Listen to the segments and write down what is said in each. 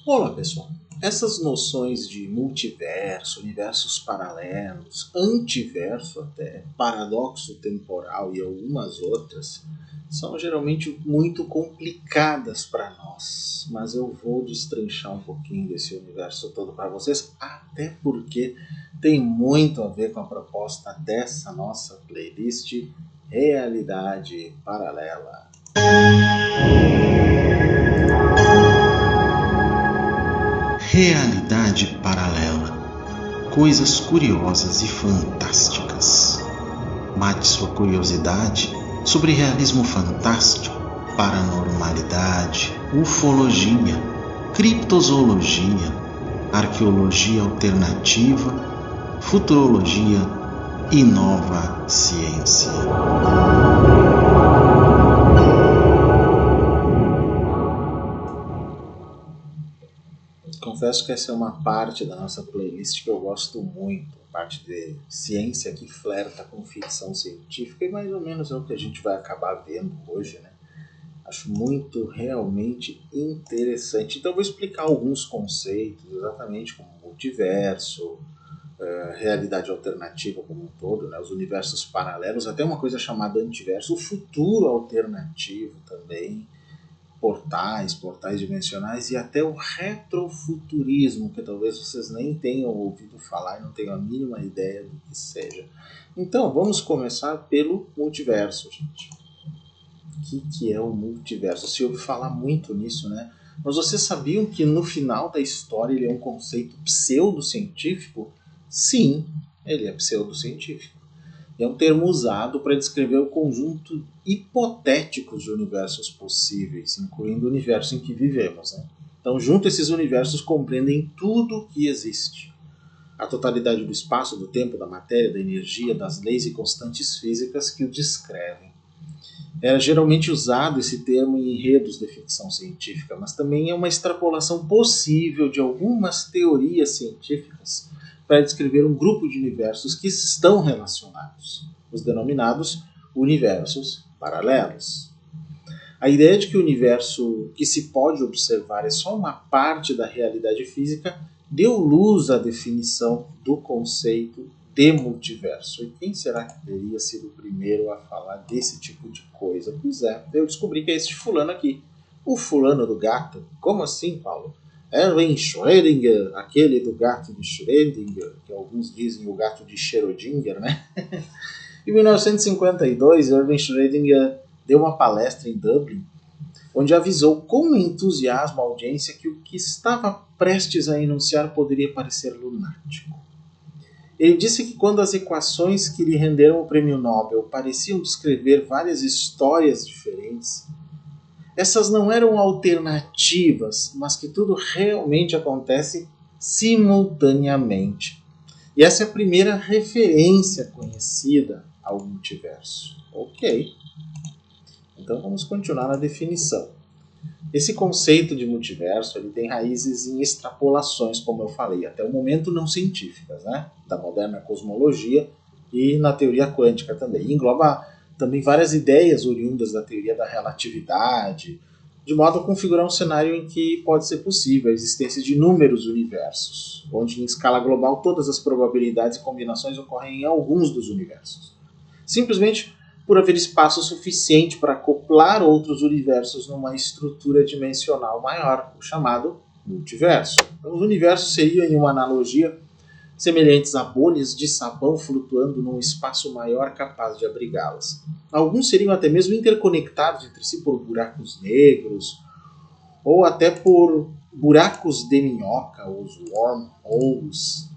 Olá, pessoal. Essas noções de multiverso, universos paralelos, antiverso até, paradoxo temporal e algumas outras, são geralmente muito complicadas para nós. Mas eu vou destrinchar um pouquinho desse universo todo para vocês, até porque tem muito a ver com a proposta dessa nossa playlist Realidade Paralela. Realidade paralela. Coisas curiosas e fantásticas. Mate sua curiosidade sobre realismo fantástico, paranormalidade, ufologia, criptozoologia, arqueologia alternativa, futurologia e nova ciência. Confesso que essa é uma parte da nossa playlist que eu gosto muito, a parte de ciência que flerta com ficção científica e mais ou menos é o que a gente vai acabar vendo hoje, né? Acho muito realmente interessante. Então eu vou explicar alguns conceitos, exatamente como multiverso, realidade alternativa como um todo, né? Os universos paralelos, até uma coisa chamada antiverso, o futuro alternativo também, portais dimensionais e até o retrofuturismo, que talvez vocês nem tenham ouvido falar e não tenham a mínima ideia do que seja. Então, vamos começar pelo multiverso, gente. O que é o multiverso? Se ouve falar muito nisso, né? Mas vocês sabiam que no final da história ele é um conceito pseudocientífico? Sim, ele é pseudocientífico. É um termo usado para descrever o conjunto hipotético de universos possíveis, incluindo o universo em que vivemos. Né? Então, junto esses universos compreendem tudo o que existe. A totalidade do espaço, do tempo, da matéria, da energia, das leis e constantes físicas que o descrevem. Era geralmente usado esse termo em enredos de ficção científica, mas também é uma extrapolação possível de algumas teorias científicas para descrever um grupo de universos que estão relacionados, os denominados universos paralelos. A ideia de que o universo que se pode observar é só uma parte da realidade física deu luz à definição do conceito de multiverso. E quem será que teria sido o primeiro a falar desse tipo de coisa? Pois é, eu descobri que é esse fulano aqui, o fulano do gato. Como assim, Paulo? Erwin Schrödinger, aquele do gato de Schrödinger, que alguns dizem o gato de Schrödinger, né? Em 1952, Erwin Schrödinger deu uma palestra em Dublin, onde avisou com entusiasmo à audiência que o que estava prestes a enunciar poderia parecer lunático. Ele disse que quando as equações que lhe renderam o prêmio Nobel pareciam descrever várias histórias diferentes, essas não eram alternativas, mas que tudo realmente acontece simultaneamente. E essa é a primeira referência conhecida ao multiverso. Ok. Então vamos continuar na definição. Esse conceito de multiverso ele tem raízes em extrapolações, como eu falei, até o momento não científicas, né? Da moderna cosmologia e na teoria quântica também. E engloba também várias ideias oriundas da teoria da relatividade, de modo a configurar um cenário em que pode ser possível a existência de inúmeros universos, onde em escala global todas as probabilidades e combinações ocorrem em alguns dos universos. Simplesmente por haver espaço suficiente para acoplar outros universos numa estrutura dimensional maior, o chamado multiverso. Então, os universos seriam, em uma analogia, semelhantes a bolhas de sabão flutuando num espaço maior capaz de abrigá-las. Alguns seriam até mesmo interconectados entre si por buracos negros, ou até por buracos de minhoca, os wormholes.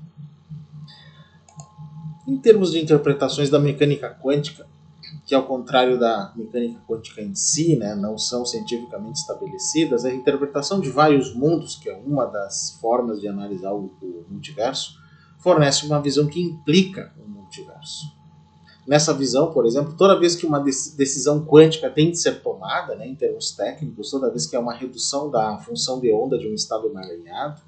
Em termos de interpretações da mecânica quântica, que ao contrário da mecânica quântica em si, né, não são cientificamente estabelecidas, a interpretação de vários mundos, que é uma das formas de analisar o multiverso, fornece uma visão que implica o multiverso. Nessa visão, por exemplo, toda vez que uma decisão quântica tem de ser tomada, né, em termos técnicos, toda vez que é uma redução da função de onda de um estado emaranhado,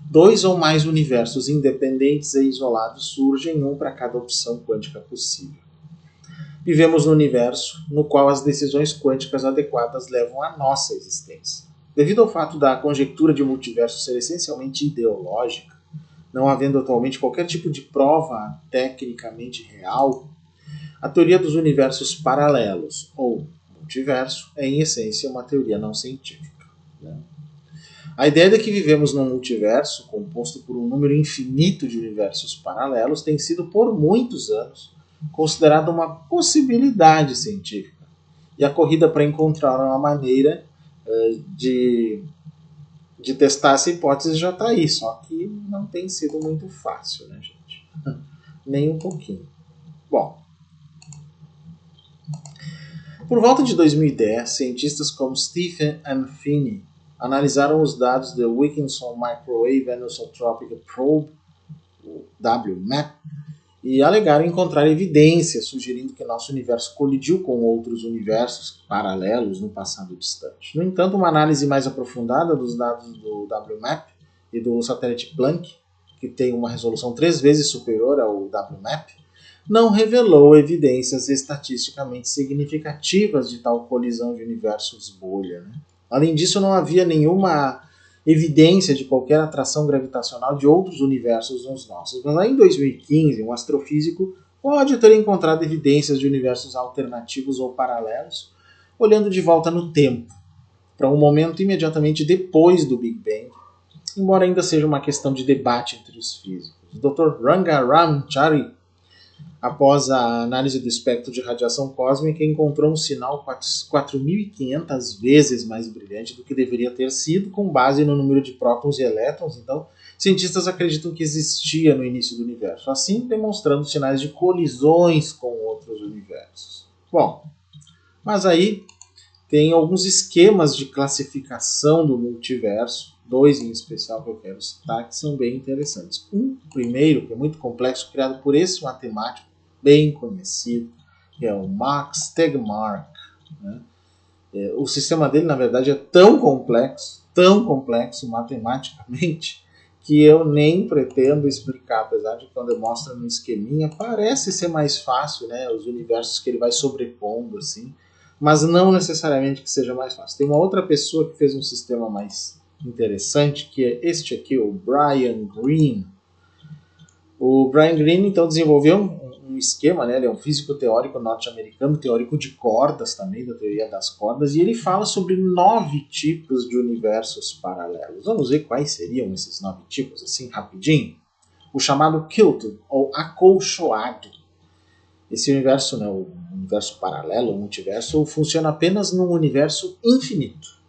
dois ou mais universos independentes e isolados surgem, um para cada opção quântica possível. Vivemos num universo no qual as decisões quânticas adequadas levam à nossa existência. Devido ao fato da conjectura de multiverso ser essencialmente ideológica, não havendo atualmente qualquer tipo de prova tecnicamente real, a teoria dos universos paralelos, ou multiverso, é em essência uma teoria não científica. A ideia de que vivemos num multiverso composto por um número infinito de universos paralelos tem sido por muitos anos considerada uma possibilidade científica. E a corrida para encontrar uma maneira de testar essa hipótese já está aí, só que não tem sido muito fácil, né, gente? Nem um pouquinho. Bom, por volta de 2010, cientistas como Stephen M. Finney analisaram os dados do Wilkinson Microwave Anisotropic Probe, o WMAP, e alegaram encontrar evidências sugerindo que nosso universo colidiu com outros universos paralelos no passado distante. No entanto, uma análise mais aprofundada dos dados do WMAP e do satélite Planck, que tem uma resolução 3 vezes superior ao WMAP, não revelou evidências estatisticamente significativas de tal colisão de universos bolha. Além disso, não havia nenhuma evidência de qualquer atração gravitacional de outros universos nos nossos. Mas lá em 2015, um astrofísico pode ter encontrado evidências de universos alternativos ou paralelos, olhando de volta no tempo, para um momento imediatamente depois do Big Bang, embora ainda seja uma questão de debate entre os físicos. O Dr. Rangaramchari, após a análise do espectro de radiação cósmica, encontrou um sinal 4.500 vezes mais brilhante do que deveria ter sido, com base no número de prótons e elétrons. Então, cientistas acreditam que existia no início do universo, assim demonstrando sinais de colisões com outros universos. Bom, mas aí tem alguns esquemas de classificação do multiverso, 2 em especial que eu quero citar, que são bem interessantes. Um primeiro, que é muito complexo, criado por esse matemático bem conhecido, que é o Max Tegmark. O sistema dele, na verdade, é tão complexo matematicamente, que eu nem pretendo explicar, apesar de quando eu mostro no esqueminha, parece ser mais fácil, né, os universos que ele vai sobrepondo, assim, mas não necessariamente que seja mais fácil. Tem uma outra pessoa que fez um sistema mais interessante, que é este aqui, o Brian Greene. O Brian Greene, então, desenvolveu um esquema, né? Ele é um físico teórico norte-americano, teórico de cordas também, da teoria das cordas, e ele fala sobre 9 tipos de universos paralelos. Vamos ver quais seriam esses 9 tipos, assim, rapidinho? O chamado Kilted, ou acolchoado. Esse universo, né, o universo paralelo, o multiverso, funciona apenas num universo infinito.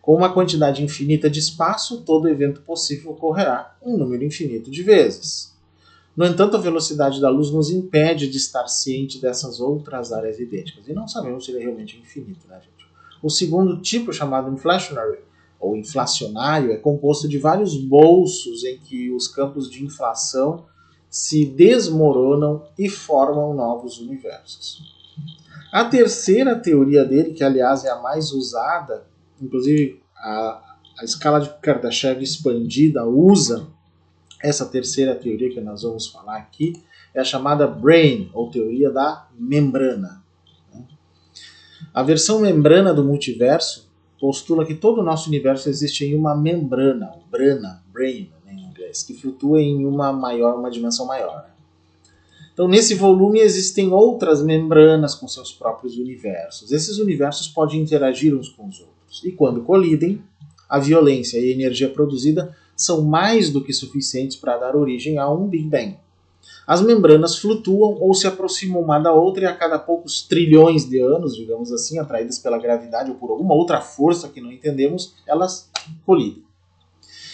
Com uma quantidade infinita de espaço, todo evento possível ocorrerá um número infinito de vezes. No entanto, a velocidade da luz nos impede de estar ciente dessas outras áreas idênticas. E não sabemos se ele é realmente infinito, né, gente? O segundo tipo, chamado inflationary, ou inflacionário, é composto de vários bolsos em que os campos de inflação se desmoronam e formam novos universos. A terceira teoria dele, que aliás é a mais usada, inclusive a escala de Kardashev expandida usa essa terceira teoria que nós vamos falar aqui, é a chamada Brane, ou teoria da membrana. A versão membrana do multiverso postula que todo o nosso universo existe em uma membrana, ou brane em inglês, que flutua em uma dimensão maior. Então, nesse volume existem outras membranas com seus próprios universos. Esses universos podem interagir uns com os outros. E quando colidem, a violência e a energia produzida são mais do que suficientes para dar origem a um Big Bang. As membranas flutuam ou se aproximam uma da outra e a cada poucos trilhões de anos, digamos assim, atraídas pela gravidade ou por alguma outra força que não entendemos, elas colidem.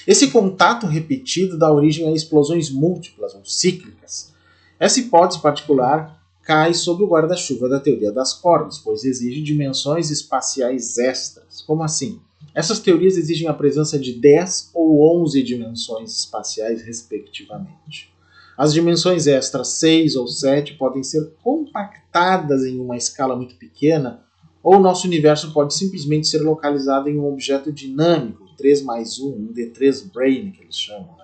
Esse contato repetido dá origem a explosões múltiplas ou cíclicas. Essa hipótese particular cai sob o guarda-chuva da teoria das cordas, pois exige dimensões espaciais extras. Como assim? Essas teorias exigem a presença de 10 ou 11 dimensões espaciais, respectivamente. As dimensões extras 6 ou 7 podem ser compactadas em uma escala muito pequena, ou o nosso universo pode simplesmente ser localizado em um objeto dinâmico, 3 mais 1, um D3 Brane, que eles chamam.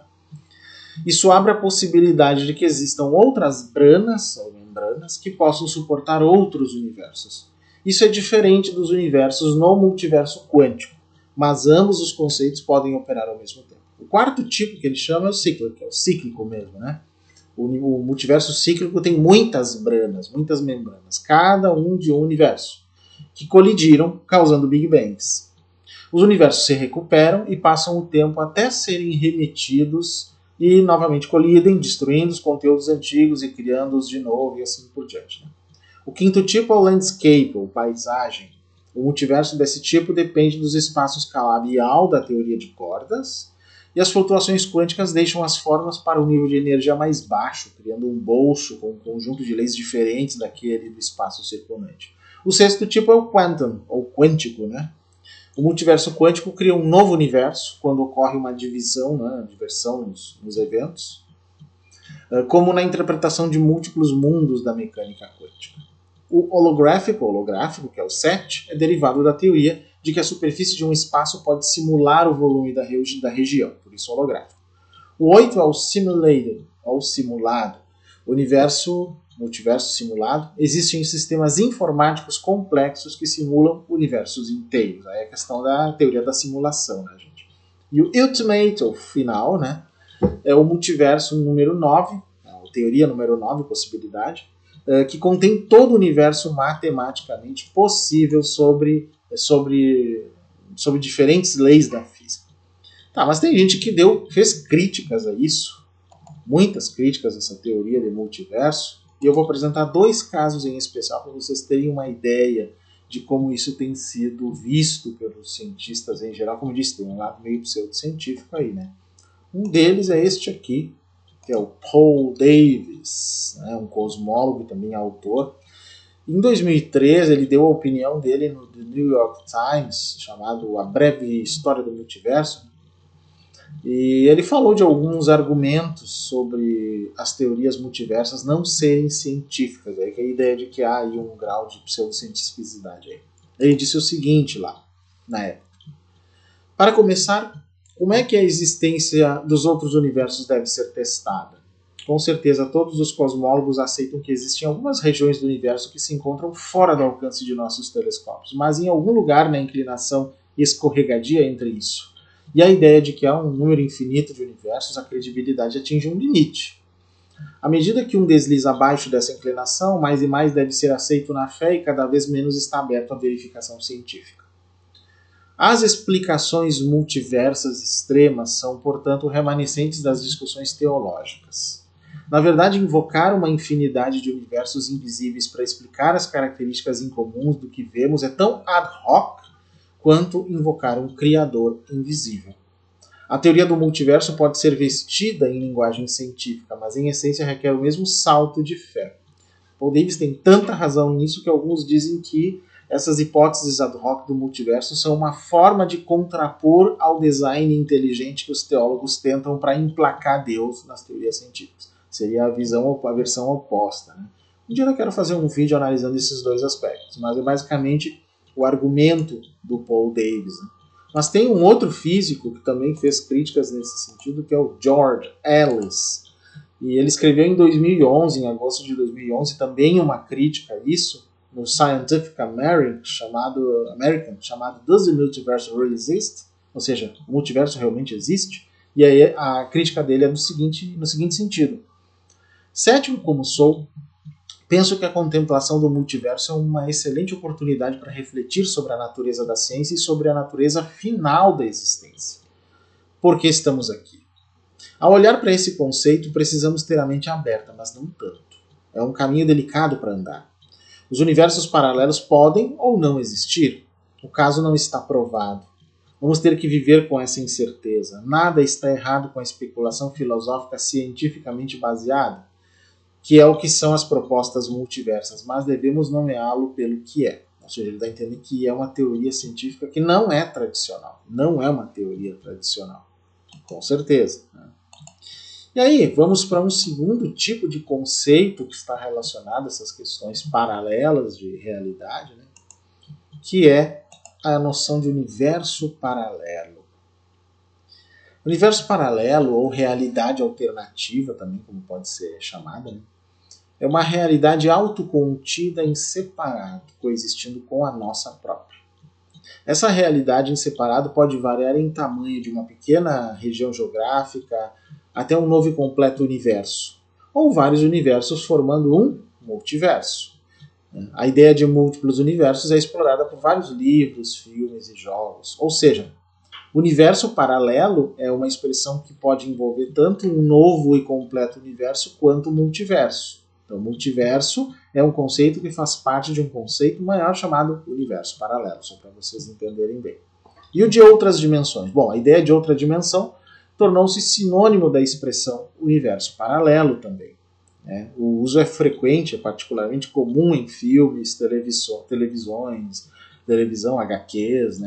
Isso abre a possibilidade de que existam outras branas ou membranas que possam suportar outros universos. Isso é diferente dos universos no multiverso quântico, mas ambos os conceitos podem operar ao mesmo tempo. O quarto tipo que ele chama é o cíclico, que é o cíclico mesmo, né? O multiverso cíclico tem muitas branas, muitas membranas, cada um de um universo, que colidiram, causando Big Bangs. Os universos se recuperam e passam o tempo até serem remetidos e novamente colidem, destruindo os conteúdos antigos e criando-os de novo e assim por diante. Né? O quinto tipo é o landscape, ou paisagem. O multiverso desse tipo depende dos espaços calabial da teoria de cordas, e as flutuações quânticas deixam as formas para um nível de energia mais baixo, criando um bolso com um conjunto de leis diferentes daquele do espaço circundante. O sexto tipo é o quantum, ou quântico, né? O multiverso quântico cria um novo universo quando ocorre uma divisão, né, diversão nos eventos, como na interpretação de múltiplos mundos da mecânica quântica. O holográfico, que é o 7, é derivado da teoria de que a superfície de um espaço pode simular o volume da região, por isso holográfico. O 8 é o simulated, ou simulado. O multiverso simulado, existem sistemas informáticos complexos que simulam universos inteiros. Aí é a questão da teoria da simulação, né, gente? E o ultimate, ou final, né, é o multiverso número 9, a teoria número 9, possibilidade, que contém todo o universo matematicamente possível sobre diferentes leis da física. Tá, mas tem gente que fez críticas a isso, muitas críticas a essa teoria de multiverso, e eu vou apresentar 2 casos em especial para vocês terem uma ideia de como isso tem sido visto pelos cientistas em geral. Como eu disse, tem um lado meio pseudocientífico aí, né? Um deles é este aqui, que é o Paul Davies, né, um cosmólogo e também autor. Em 2013, ele deu a opinião dele no The New York Times, chamado A Breve História do Multiverso, e ele falou de alguns argumentos sobre as teorias multiversas não serem científicas, aí, que é a ideia de que há aí um grau de pseudocientificidade. Aí. Ele disse o seguinte lá, na época. Para começar, como é que a existência dos outros universos deve ser testada? Com certeza, todos os cosmólogos aceitam que existem algumas regiões do universo que se encontram fora do alcance de nossos telescópios, mas em algum lugar na inclinação escorregadia entre isso. E a ideia de que há um número infinito de universos, a credibilidade atinge um limite. À medida que um desliza abaixo dessa inclinação, mais e mais deve ser aceito na fé e cada vez menos está aberto à verificação científica. As explicações multiversas extremas são, portanto, remanescentes das discussões teológicas. Na verdade, invocar uma infinidade de universos invisíveis para explicar as características incomuns do que vemos é tão ad hoc quanto invocar um criador invisível. A teoria do multiverso pode ser vestida em linguagem científica, mas em essência requer o mesmo salto de fé. Paul Davies tem tanta razão nisso que alguns dizem que essas hipóteses ad hoc do multiverso são uma forma de contrapor ao design inteligente que os teólogos tentam para emplacar Deus nas teorias científicas. Seria a versão oposta. Né? Um dia eu quero fazer um vídeo analisando esses 2 aspectos, mas é basicamente o argumento do Paul Davies. Né? Mas tem um outro físico que também fez críticas nesse sentido, que é o George Ellis. E ele escreveu em 2011, em agosto de 2011, também uma crítica a isso, no Scientific American, chamado Does the Multiverse Really Exist? Ou seja, o multiverso realmente existe? E aí a crítica dele é no seguinte sentido. Cético como sou, penso que a contemplação do multiverso é uma excelente oportunidade para refletir sobre a natureza da ciência e sobre a natureza final da existência. Por que estamos aqui? Ao olhar para esse conceito, precisamos ter a mente aberta, mas não tanto. É um caminho delicado para andar. Os universos paralelos podem ou não existir. O caso não está provado. Vamos ter que viver com essa incerteza. Nada está errado com a especulação filosófica cientificamente baseada, que é o que são as propostas multiversas, mas devemos nomeá-lo pelo que é. Ou seja, ele está entendendo que é uma teoria científica que não é tradicional. Não é uma teoria tradicional. Com certeza. Né? E aí, vamos para um segundo tipo de conceito que está relacionado a essas questões paralelas de realidade, né? Que é a noção de universo paralelo. Universo paralelo, ou realidade alternativa, também como pode ser chamada, né? É uma realidade autocontida em separado, coexistindo com a nossa própria. Essa realidade em separado pode variar em tamanho de uma pequena região geográfica até um novo e completo universo, ou vários universos formando um multiverso. A ideia de múltiplos universos é explorada por vários livros, filmes e jogos. Ou seja, universo paralelo é uma expressão que pode envolver tanto um novo e completo universo quanto um multiverso. Então, multiverso é um conceito que faz parte de um conceito maior chamado universo paralelo, só para vocês entenderem bem. E o de outras dimensões? Bom, a ideia de outra dimensão tornou-se sinônimo da expressão universo paralelo também. O uso é frequente, é particularmente comum em filmes, televisão, HQs,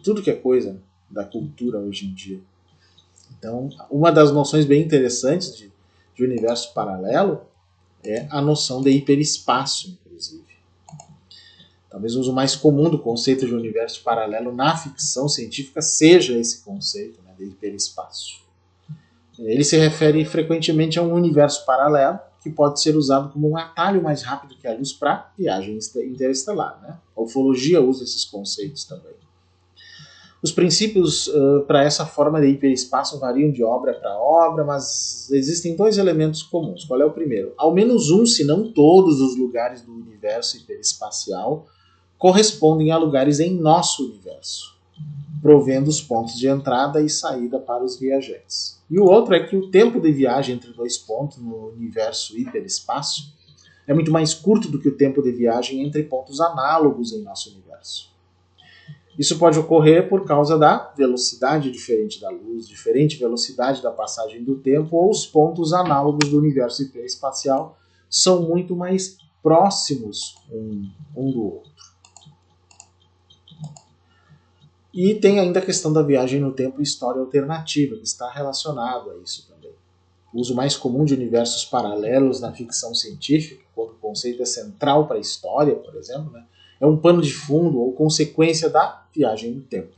tudo que é coisa da cultura hoje em dia. Então, uma das noções bem interessantes de universo paralelo é a noção de hiperespaço, inclusive. Talvez o uso mais comum do conceito de universo paralelo na ficção científica seja esse conceito, de hiperespaço. Ele se refere frequentemente a um universo paralelo que pode ser usado como um atalho mais rápido que a luz para viagem interestelar. A ufologia usa esses conceitos também. Os princípios para essa forma de hiperespaço variam de obra para obra, mas existem dois elementos comuns. Qual é o primeiro? Ao menos um, se não todos os lugares do universo hiperespacial correspondem a lugares em nosso universo, provendo os pontos de entrada e saída para os viajantes. E o outro é que o tempo de viagem entre dois pontos no universo hiperespaço é muito mais curto do que o tempo de viagem entre pontos análogos em nosso universo. Isso pode ocorrer por causa da velocidade diferente da luz, diferente velocidade da passagem do tempo, ou os pontos análogos do universo hiperespacial são muito mais próximos um do outro. E tem ainda a questão da viagem no tempo e história alternativa, que está relacionado a isso também. O uso mais comum de universos paralelos na ficção científica, quando o conceito é central para a história, por exemplo, é um pano de fundo ou consequência da viagem no tempo.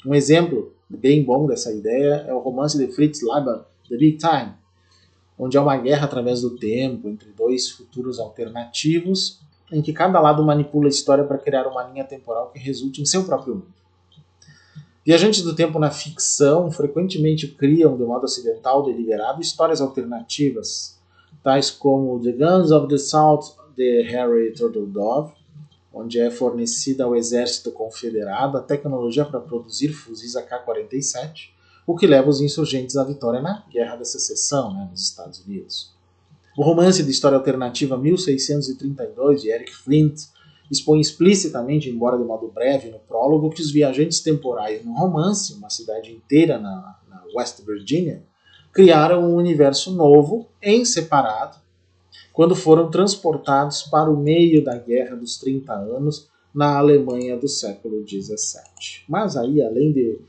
Um exemplo bem bom dessa ideia é o romance de Fritz Leiber, The Big Time, onde há uma guerra através do tempo entre dois futuros alternativos, em que cada lado manipula a história para criar uma linha temporal que resulte em seu próprio mundo. Viajantes do tempo na ficção frequentemente criam, de modo acidental deliberado, histórias alternativas, tais como The Guns of the South de Harry Turtledove, onde é fornecida ao exército confederado a tecnologia para produzir fuzis AK-47, o que leva os insurgentes à vitória na Guerra da Secessão, nos Estados Unidos. O romance de história alternativa 1632, de Eric Flint, expõe explicitamente, embora de modo breve no prólogo, que os viajantes temporais no romance, uma cidade inteira na West Virginia, criaram um universo novo, em separado, quando foram transportados para o meio da Guerra dos 30 Anos na Alemanha do século XVII. Mas aí, além de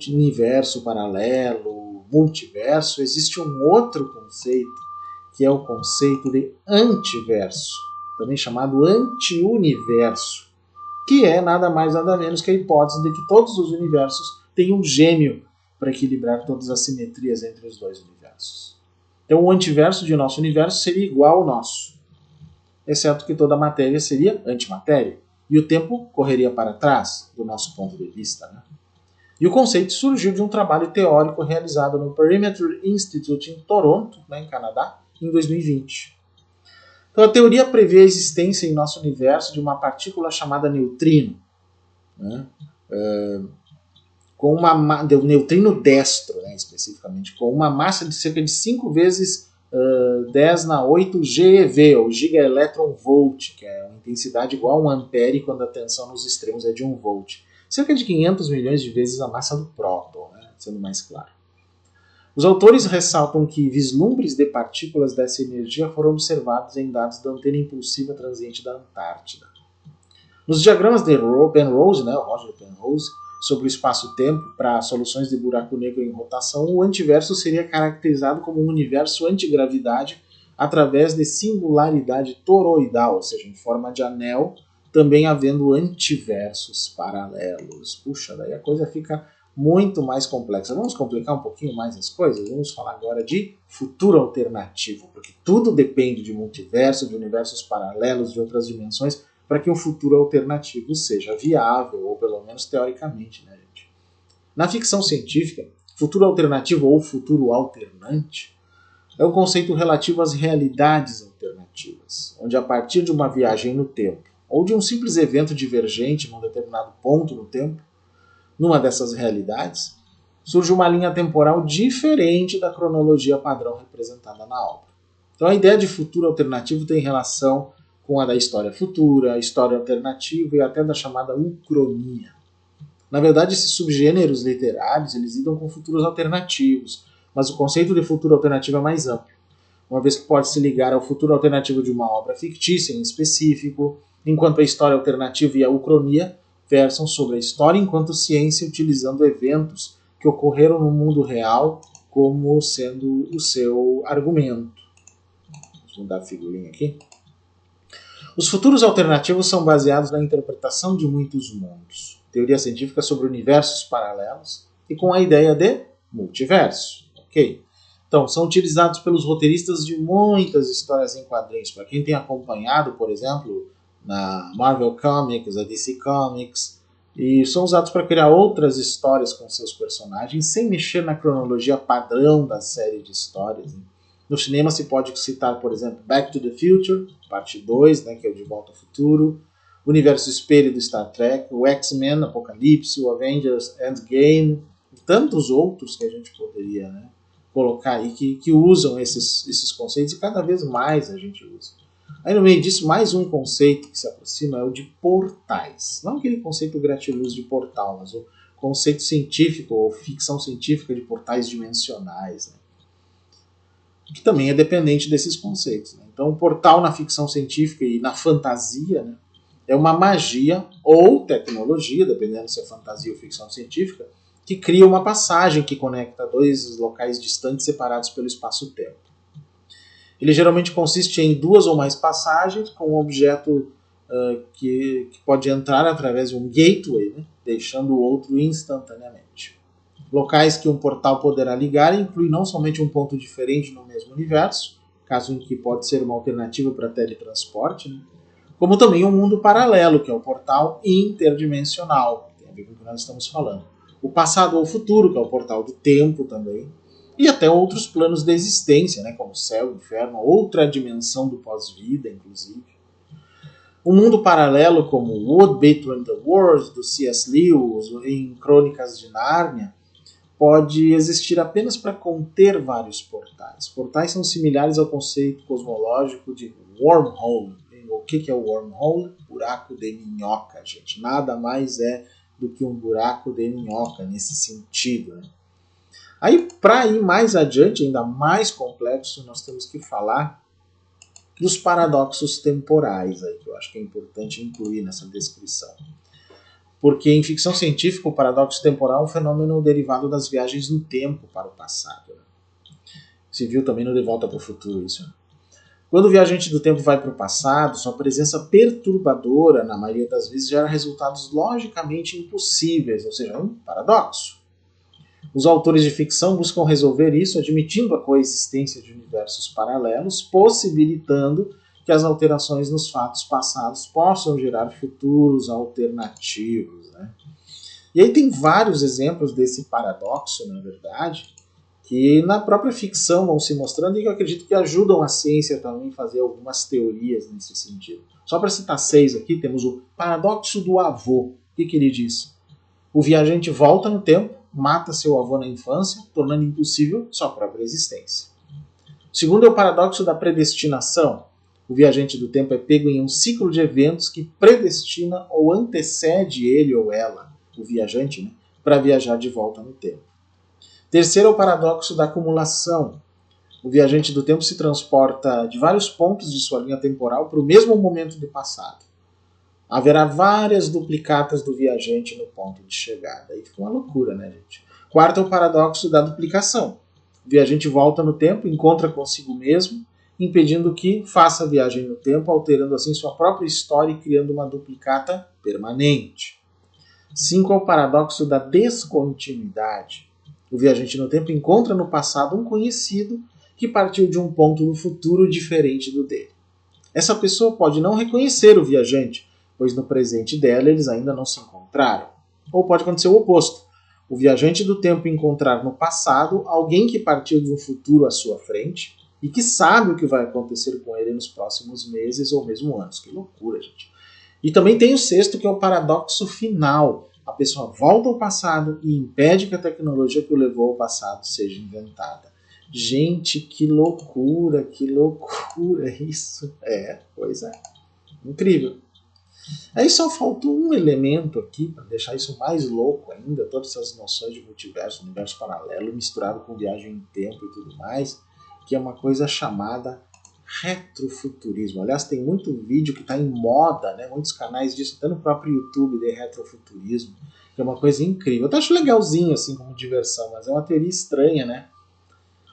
universo paralelo, multiverso, existe um outro conceito, que é o conceito de antiverso, também chamado anti-universo, que é nada mais nada menos que a hipótese de que todos os universos têm um gêmeo para equilibrar todas as simetrias entre os dois universos. Então o antiverso de nosso universo seria igual ao nosso, exceto que toda a matéria seria antimatéria, e o tempo correria para trás, do nosso ponto de vista. E o conceito surgiu de um trabalho teórico realizado no Perimeter Institute em Toronto, em Canadá, em 2020. Então, a teoria prevê a existência em nosso universo de uma partícula chamada neutrino, de um neutrino destro, especificamente, com uma massa de cerca de 5 vezes 10 na 8 GeV, ou gigaelectronvolt, que é uma intensidade igual a 1 ampere quando a tensão nos extremos é de 1 volt. Cerca de 500 milhões de vezes a massa do próton, sendo mais claro. Os autores ressaltam que vislumbres de partículas dessa energia foram observados em dados da antena impulsiva transiente da Antártida. Nos diagramas de Penrose, o Roger Penrose, sobre o espaço-tempo para soluções de buraco negro em rotação, o antiverso seria caracterizado como um universo antigravidade através de singularidade toroidal, ou seja, em forma de anel, também havendo antiversos paralelos. Puxa, daí a coisa fica muito mais complexa. Vamos complicar um pouquinho mais as coisas? Vamos falar agora de futuro alternativo, porque tudo depende de multiverso, de universos paralelos, de outras dimensões, para que um futuro alternativo seja viável, ou pelo menos teoricamente, né, gente? Na ficção científica, futuro alternativo ou futuro alternante é um conceito relativo às realidades alternativas, onde a partir de uma viagem no tempo ou de um simples evento divergente num determinado ponto no tempo, numa dessas realidades, surge uma linha temporal diferente da cronologia padrão representada na obra. Então a ideia de futuro alternativo tem relação com a da história futura, a história alternativa e até da chamada ucronia. Na verdade, esses subgêneros literários eles lidam com futuros alternativos, mas o conceito de futuro alternativo é mais amplo, uma vez que pode se ligar ao futuro alternativo de uma obra fictícia em específico, enquanto a história alternativa e a ucronia versam sobre a história enquanto ciência utilizando eventos que ocorreram no mundo real como sendo o seu argumento. Vamos mudar a figurinha aqui. Os futuros alternativos são baseados na interpretação de muitos mundos, teoria científica sobre universos paralelos e com a ideia de multiverso. Ok? Então, são utilizados pelos roteiristas de muitas histórias em quadrinhos. Para quem tem acompanhado, por exemplo, na Marvel Comics, a DC Comics, e são usados para criar outras histórias com seus personagens, sem mexer na cronologia padrão da série de histórias. Né? No cinema se pode citar, por exemplo, Back to the Future, parte 2, né, que é o De Volta ao Futuro, o Universo Espelho do Star Trek, o X-Men, Apocalipse, o Avengers Endgame, e tantos outros que a gente poderia, né, colocar aí que usam esses conceitos, e cada vez mais a gente usa. Aí no meio disso, mais um conceito que se aproxima é o de portais. Não aquele conceito gratiluz de portal, mas o conceito científico ou ficção científica de portais dimensionais, né? Que também é dependente desses conceitos. Né? Então, o portal na ficção científica e na fantasia, né, é uma magia ou tecnologia, dependendo se é fantasia ou ficção científica, que cria uma passagem que conecta dois locais distantes separados pelo espaço-tempo. Ele geralmente consiste em duas ou mais passagens com um objeto que pode entrar através de um gateway, né, deixando o outro instantaneamente. Locais que um portal poderá ligar incluem não somente um ponto diferente no mesmo universo, caso em que pode ser uma alternativa para teletransporte, né, como também um mundo paralelo, que é o portal interdimensional, que tem a ver com o que nós estamos falando. O passado ou o futuro, que é o portal do tempo também, e até outros planos de existência, né, como céu, inferno, outra dimensão do pós-vida, inclusive. Um mundo paralelo como World Between the Worlds, do C.S. Lewis, em Crônicas de Nárnia, pode existir apenas para conter vários portais. Portais são similares ao conceito cosmológico de wormhole. O que é o wormhole? Buraco de minhoca, gente. Nada mais é do que um buraco de minhoca nesse sentido, né? Aí, para ir mais adiante, ainda mais complexo, nós temos que falar dos paradoxos temporais, aí, que eu acho que é importante incluir nessa descrição. Porque em ficção científica, o paradoxo temporal é um fenômeno derivado das viagens no tempo para o passado. Né? Se viu também no De Volta para o Futuro isso. Né? Quando o viajante do tempo vai para o passado, sua presença perturbadora, na maioria das vezes, gera resultados logicamente impossíveis, ou seja, um paradoxo. Os autores de ficção buscam resolver isso admitindo a coexistência de universos paralelos, possibilitando que as alterações nos fatos passados possam gerar futuros alternativos. Né? E aí tem vários exemplos desse paradoxo, na verdade, que na própria ficção vão se mostrando e que eu acredito que ajudam a ciência também a fazer algumas teorias nesse sentido. Só para citar 6 aqui, temos o paradoxo do avô. O que ele diz? O viajante volta no tempo, mata seu avô na infância, tornando impossível sua própria existência. O segundo é o paradoxo da predestinação. O viajante do tempo é pego em um ciclo de eventos que predestina ou antecede ele ou ela, o viajante, né, para viajar de volta no tempo. Terceiro é o paradoxo da acumulação. O viajante do tempo se transporta de vários pontos de sua linha temporal para o mesmo momento do passado. Haverá várias duplicatas do viajante no ponto de chegada. Aí fica uma loucura, né, gente? Quarto é o paradoxo da duplicação. O viajante volta no tempo, encontra consigo mesmo, impedindo que faça a viagem no tempo, alterando assim sua própria história e criando uma duplicata permanente. 5 é o paradoxo da descontinuidade. O viajante no tempo encontra no passado um conhecido que partiu de um ponto no futuro diferente do dele. Essa pessoa pode não reconhecer o viajante, pois no presente dela eles ainda não se encontraram. Ou pode acontecer o oposto. O viajante do tempo encontrar no passado alguém que partiu de um futuro à sua frente e que sabe o que vai acontecer com ele nos próximos meses ou mesmo anos. Que loucura, gente. E também tem o sexto, que é o paradoxo final. A pessoa volta ao passado e impede que a tecnologia que o levou ao passado seja inventada. Gente, que loucura isso. Pois é. Incrível. Aí só faltou um elemento aqui para deixar isso mais louco ainda, todas essas noções de multiverso, universo paralelo, misturado com viagem em tempo e tudo mais, que é uma coisa chamada retrofuturismo. Aliás, tem muito vídeo que está em moda, né? Muitos canais disso, até no próprio YouTube, de retrofuturismo, que é uma coisa incrível. Eu até acho legalzinho, assim, como diversão, mas é uma teoria estranha, né?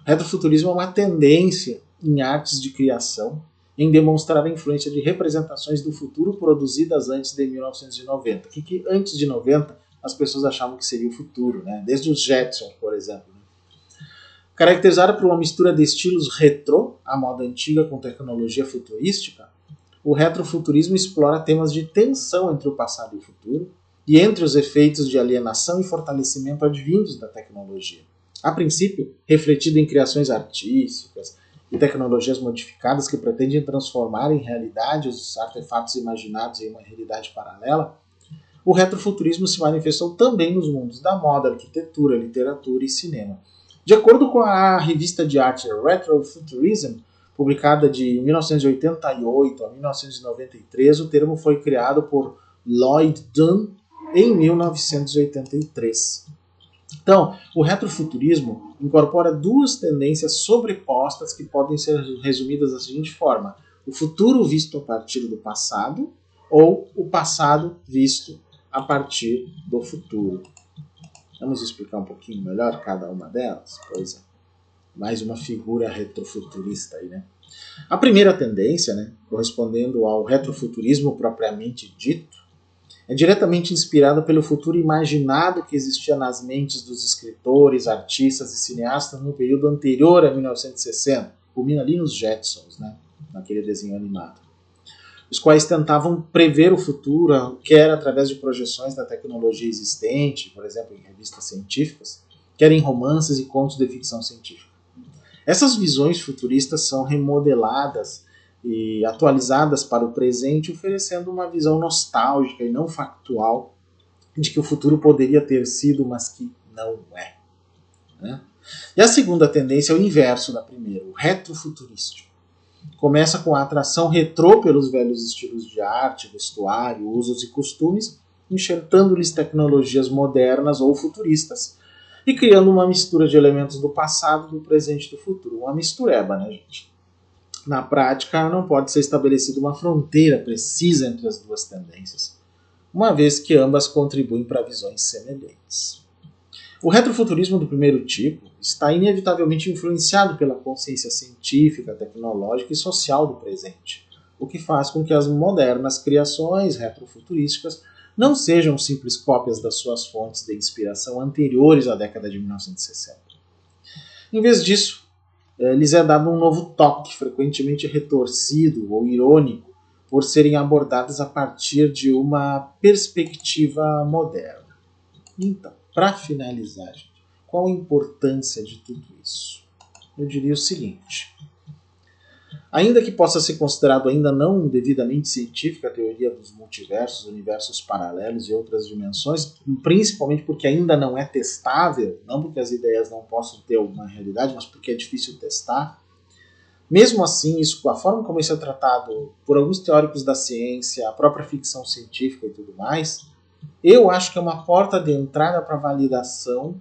Retrofuturismo é uma tendência em artes de criação em demonstrar a influência de representações do futuro produzidas antes de 1990. Que antes de 90 as pessoas achavam que seria o futuro, né? Desde os Jetsons, por exemplo. Caracterizada por uma mistura de estilos retrô, a moda antiga com tecnologia futurística, o retrofuturismo explora temas de tensão entre o passado e o futuro e entre os efeitos de alienação e fortalecimento advindos da tecnologia. A princípio, refletido em criações artísticas e tecnologias modificadas que pretendem transformar em realidade os artefatos imaginados em uma realidade paralela, o retrofuturismo se manifestou também nos mundos da moda, arquitetura, literatura e cinema. De acordo com a revista de arte Retrofuturism, publicada de 1988 a 1993, o termo foi criado por Lloyd Dunn em 1983. Então, o retrofuturismo incorpora duas tendências sobrepostas que podem ser resumidas da seguinte forma: o futuro visto a partir do passado ou o passado visto a partir do futuro. Vamos explicar um pouquinho melhor cada uma delas? Pois é. Mais uma figura retrofuturista aí, né? A primeira tendência, né, correspondendo ao retrofuturismo propriamente dito, é diretamente inspirada pelo futuro imaginado que existia nas mentes dos escritores, artistas e cineastas no período anterior a 1960, culmina ali nos Jetsons, né, naquele desenho animado, os quais tentavam prever o futuro, quer através de projeções da tecnologia existente, por exemplo, em revistas científicas, quer em romances e contos de ficção científica. Essas visões futuristas são remodeladas e atualizadas para o presente, oferecendo uma visão nostálgica e não factual de que o futuro poderia ter sido, mas que não é. Né? E a segunda tendência é o inverso da primeira, o retrofuturístico. Começa com a atração retrô pelos velhos estilos de arte, vestuário, usos e costumes, enxertando-lhes tecnologias modernas ou futuristas e criando uma mistura de elementos do passado, do presente e do futuro. Uma mistureba, né, gente? Na prática, não pode ser estabelecida uma fronteira precisa entre as duas tendências, uma vez que ambas contribuem para visões semelhantes. O retrofuturismo do primeiro tipo está inevitavelmente influenciado pela consciência científica, tecnológica e social do presente, o que faz com que as modernas criações retrofuturísticas não sejam simples cópias das suas fontes de inspiração anteriores à década de 1960. Em vez disso, lhes é dado um novo toque, frequentemente retorcido ou irônico, por serem abordadas a partir de uma perspectiva moderna. Então, para finalizar, gente, qual a importância de tudo isso? Eu diria o seguinte: ainda que possa ser considerado ainda não devidamente científica a teoria dos multiversos, universos paralelos e outras dimensões, principalmente porque ainda não é testável, não porque as ideias não possam ter uma realidade, mas porque é difícil testar, mesmo assim, a forma como isso é tratado por alguns teóricos da ciência, a própria ficção científica e tudo mais, eu acho que é uma porta de entrada para a validação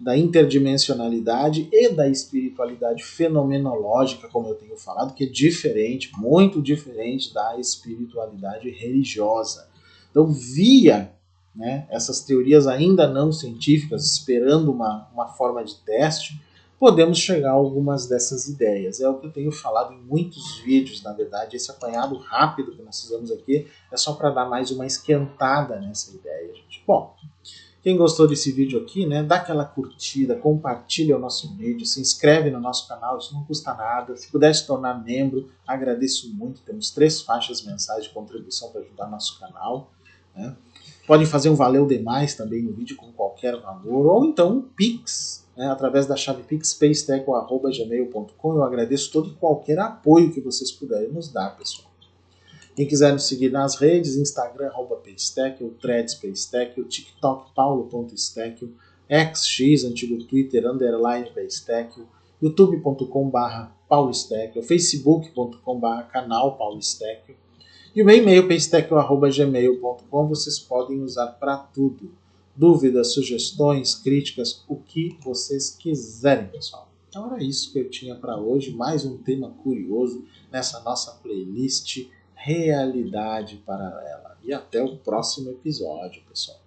da interdimensionalidade e da espiritualidade fenomenológica, como eu tenho falado, que é diferente, muito diferente da espiritualidade religiosa. Então, via essas teorias ainda não científicas, esperando uma forma de teste, podemos chegar a algumas dessas ideias. É o que eu tenho falado em muitos vídeos, na verdade. Esse apanhado rápido que nós fizemos aqui é só para dar mais uma esquentada nessa ideia, gente. Bom, Quem gostou desse vídeo aqui, né, dá aquela curtida, compartilha o nosso vídeo, se inscreve no nosso canal, isso não custa nada. Se puder se tornar membro, agradeço muito. Temos 3 faixas mensais de contribuição para ajudar nosso canal, né? Podem fazer um valeu demais também no vídeo com qualquer valor, ou então um Pix, né, através da chave pixpaystack@gmail.com. Eu agradeço todo e qualquer apoio que vocês puderem nos dar, pessoal. Quem quiser nos seguir nas redes, Instagram, @paystack, o Threads Paystack, o TikTok, paulo.stack, XX, antigo Twitter, _paystack, youtube.com/paulostack, o facebook.com/canal paulostack, e o meu e-mail, paystack@gmail.com, vocês podem usar para tudo. Dúvidas, sugestões, críticas, o que vocês quiserem, pessoal. Então era isso que eu tinha para hoje, mais um tema curioso nessa nossa playlist Realidade Paralela. E até o próximo episódio, pessoal.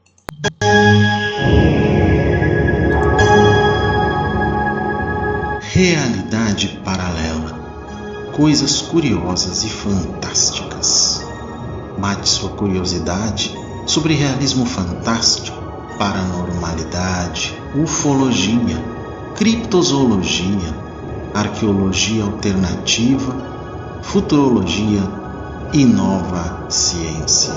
Realidade Paralela. Coisas curiosas e fantásticas. Mate sua curiosidade sobre realismo fantástico, paranormalidade, ufologia, criptozoologia, arqueologia alternativa, futurologia e nova ciência.